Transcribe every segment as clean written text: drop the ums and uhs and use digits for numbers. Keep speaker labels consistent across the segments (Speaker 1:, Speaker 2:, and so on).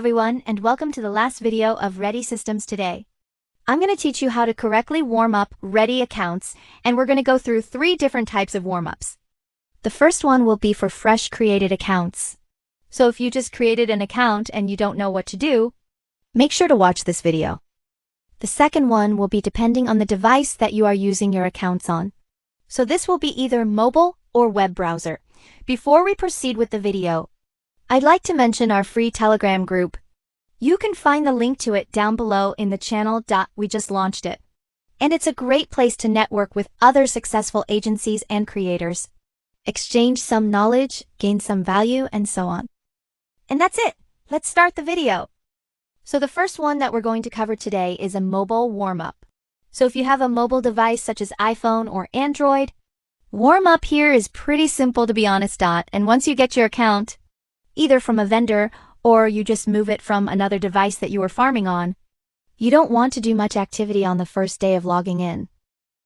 Speaker 1: everyone, and welcome to the last video of Ready Systems today. I'm going to teach you how to correctly warm up Ready accounts, and we're going to go through 3 different types of warm-ups. The first one will be for fresh created accounts. So if you just created an account and you don't know what to do, make sure to watch this video. The second one will be depending on the device that you are using your accounts on. So this will be either mobile or web browser. Before we proceed with the video, I'd like to mention our free Telegram group. You can find the link to it down below in the channel. We just launched it. And it's a great place to network with other successful agencies and creators, exchange some knowledge, gain some value, and so on. And that's it. Let's start the video. So the first one that we're going to cover today is a mobile warm-up. So if you have a mobile device such as iPhone or Android, warm-up here is pretty simple, to be honest. And once you get your account, either from a vendor or you just move it from another device that you were farming on, you don't want to do much activity on the first day of logging in.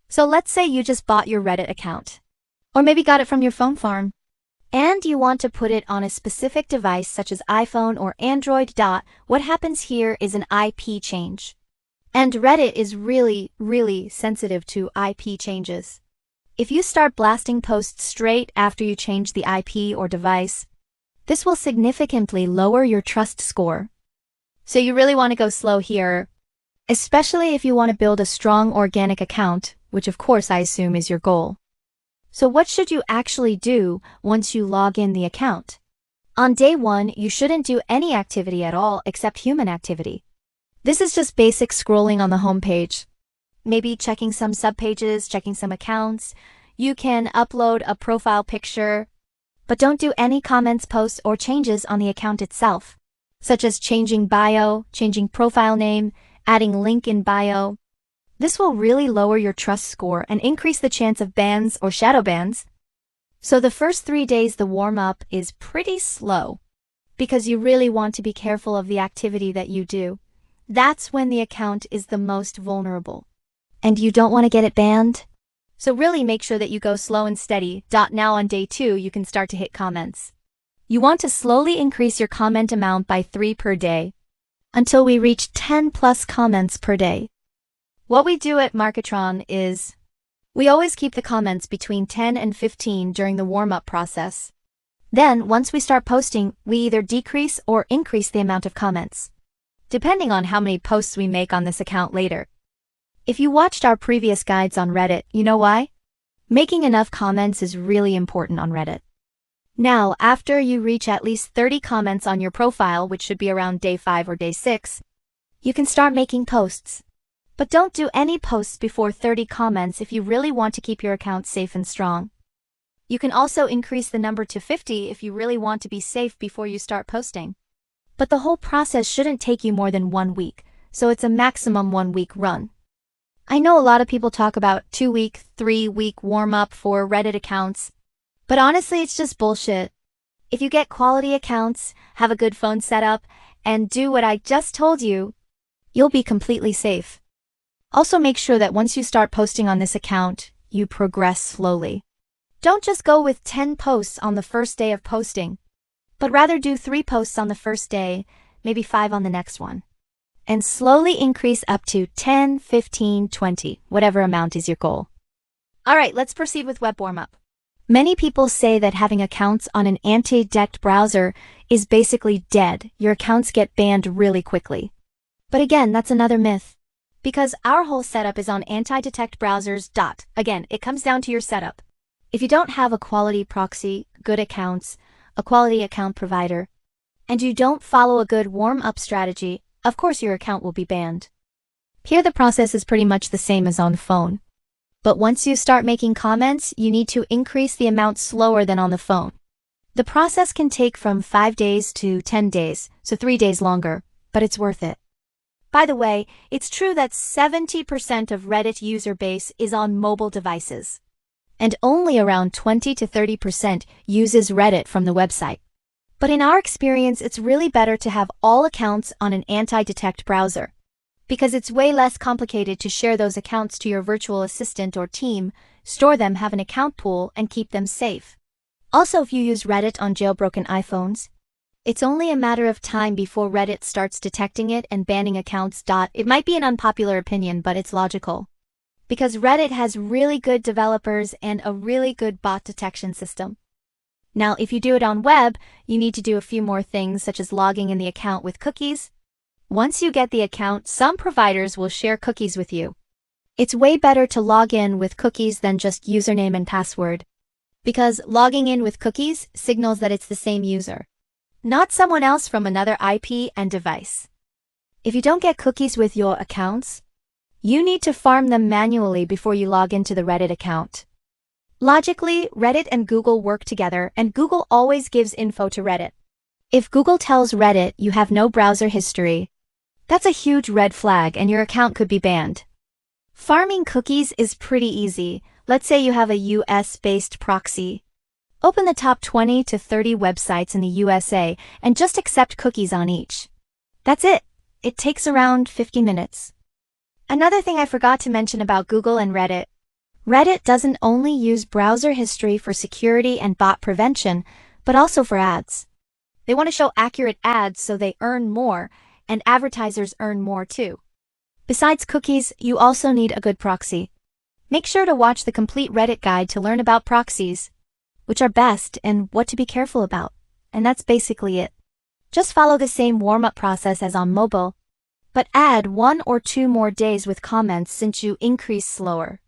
Speaker 1: So let's say you just bought your Reddit account, or maybe got it from your phone farm, and you want to put it on a specific device such as iPhone or Android. What happens here is an IP change. And Reddit is really sensitive to IP changes. If you start blasting posts straight after you change the IP or device, this will significantly lower your trust score. So you really want to go slow here, especially if you want to build a strong organic account, which of course I assume is your goal. So what should you actually do once you log in the account? On day 1, you shouldn't do any activity at all except human activity. This is just basic scrolling on the homepage. Maybe checking some subpages, checking some accounts. You can upload a profile picture, but don't do any comments, posts, or changes on the account itself, such as changing bio, changing profile name, adding link in bio. This will really lower your trust score and increase the chance of bans or shadow bans. So the first 3 days the warm-up is pretty slow, because you really want to be careful of the activity that you do. That's when the account is the most vulnerable, and you don't want to get it banned. So really make sure that you go slow and steady. Now on day 2, you can start to hit comments. You want to slowly increase your comment amount by 3 per day, until we reach 10 plus comments per day. What we do at Marketron is, we always keep the comments between 10 and 15 during the warm-up process. Then, once we start posting, we either decrease or increase the amount of comments, depending on how many posts we make on this account later. If you watched our previous guides on Reddit, you know why? Making enough comments is really important on Reddit. Now, after you reach at least 30 comments on your profile, which should be around day 5 or day 6, you can start making posts. But don't do any posts before 30 comments if you really want to keep your account safe and strong. You can also increase the number to 50 if you really want to be safe before you start posting. But the whole process shouldn't take you more than 1 week, so it's a maximum 1-week run. I know a lot of people talk about 2-week, 3-week warm-up for Reddit accounts, but honestly it's just bullshit. If you get quality accounts, have a good phone setup, and do what I just told you, you'll be completely safe. Also make sure that once you start posting on this account, you progress slowly. Don't just go with 10 posts on the first day of posting, but rather do 3 posts on the first day, maybe 5 on the next one, and slowly increase up to 10, 15, 20, whatever amount is your goal. Alright, let's proceed with web warm-up. Many people say that having accounts on an anti-detect browser is basically dead. Your accounts get banned really quickly. But again, that's another myth, because our whole setup is on anti-detect browsers. Again, it comes down to your setup. If you don't have a quality proxy, good accounts, a quality account provider, and you don't follow a good warm-up strategy, of course your account will be banned. Here the process is pretty much the same as on the phone. But once you start making comments, you need to increase the amount slower than on the phone. The process can take from 5 days to 10 days, so 3 days longer, but it's worth it. By the way, it's true that 70% of Reddit user base is on mobile devices, and only around 20 to 30% uses Reddit from the website. But in our experience, it's really better to have all accounts on an anti-detect browser, because it's way less complicated to share those accounts to your virtual assistant or team, store them, have an account pool, and keep them safe. Also, if you use Reddit on jailbroken iPhones, It's only a matter of time before Reddit starts detecting it and banning accounts. It might be an unpopular opinion, but it's logical. Because Reddit has really good developers and a really good bot detection system. Now, if you do it on web, you need to do a few more things such as logging in the account with cookies. Once you get the account, some providers will share cookies with you. It's way better to log in with cookies than just username and password. Because logging in with cookies signals that it's the same user, not someone else from another IP and device. If you don't get cookies with your accounts, you need to farm them manually before you log into the Reddit account. Logically, Reddit and Google work together, and Google always gives info to Reddit. If Google tells Reddit you have no browser history, that's a huge red flag and your account could be banned. Farming cookies is pretty easy. Let's say you have a US-based proxy. Open the top 20 to 30 websites in the USA and just accept cookies on each. That's it. It takes around 50 minutes. Another thing I forgot to mention about Google and Reddit. Reddit doesn't only use browser history for security and bot prevention, but also for ads. They want to show accurate ads so they earn more, and advertisers earn more too. Besides cookies, you also need a good proxy. Make sure to watch the complete Reddit guide to learn about proxies, which are best and what to be careful about. And that's basically it. Just follow the same warm-up process as on mobile, but add 1 or 2 more days with comments since you increase slower.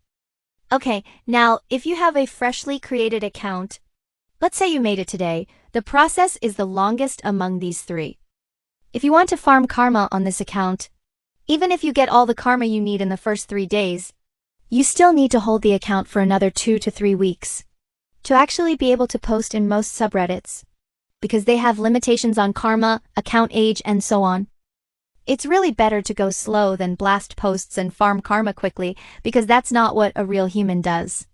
Speaker 1: Okay, now if you have a freshly created account, let's say you made it today, the process is the longest among these 3. If you want to farm karma on this account, even if you get all the karma you need in the first 3 days, you still need to hold the account for another 2 to 3 weeks to actually be able to post in most subreddits, because they have limitations on karma, account age, and so on. It's really better to go slow than blast posts and farm karma quickly, because that's not what a real human does.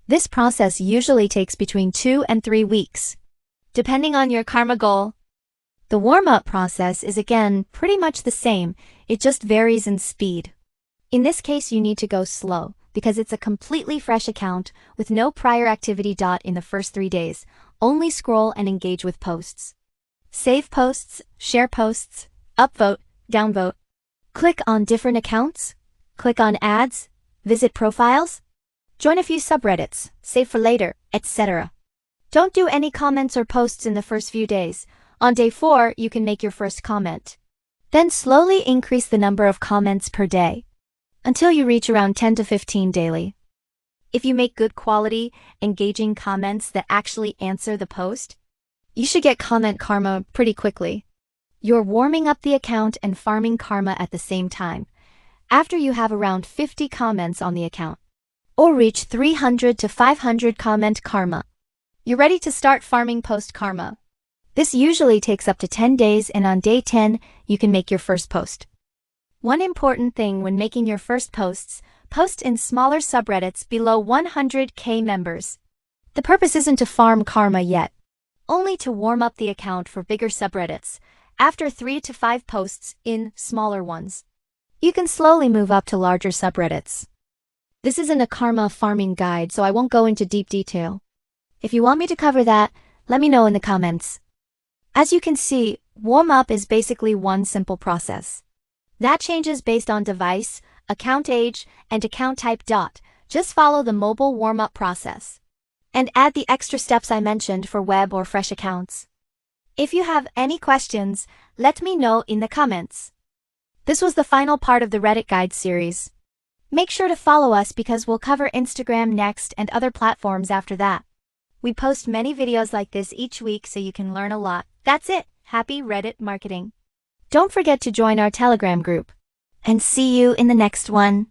Speaker 1: This process usually takes between 2 and 3 weeks, depending on your karma goal. The warm-up process is again pretty much the same, it just varies in speed. In this case, you need to go slow, because it's a completely fresh account with no prior activity. In the first 3 days, only scroll and engage with posts. Save posts, share posts, upvote, downvote. Click on different accounts, click on ads, visit profiles, join a few subreddits, save for later, etc. Don't do any comments or posts in the first few days. On day 4, you can make your first comment. Then slowly increase the number of comments per day, until you reach around 10 to 15 daily. If you make good quality, engaging comments that actually answer the post, you should get comment karma pretty quickly. You're warming up the account and farming karma at the same time, after you have around 50 comments on the account, or reach 300 to 500 comment karma. You're ready to start farming post karma. This usually takes up to 10 days, and on day 10, you can make your first post. One important thing when making your first posts, post in smaller subreddits below 100k members. The purpose isn't to farm karma yet, only to warm up the account for bigger subreddits. After 3 to 5 posts in smaller ones, you can slowly move up to larger subreddits. This isn't a karma farming guide, so I won't go into deep detail. If you want me to cover that, let me know in the comments. As you can see, warm up is basically one simple process. That changes based on device, account age, and account type. Just follow the mobile warm-up process, and add the extra steps I mentioned for web or fresh accounts. If you have any questions, let me know in the comments. This was the final part of the Reddit Guide series. Make sure to follow us because we'll cover Instagram next and other platforms after that. We post many videos like this each week so you can learn a lot. That's it. Happy Reddit marketing. Don't forget to join our Telegram group. And see you in the next one.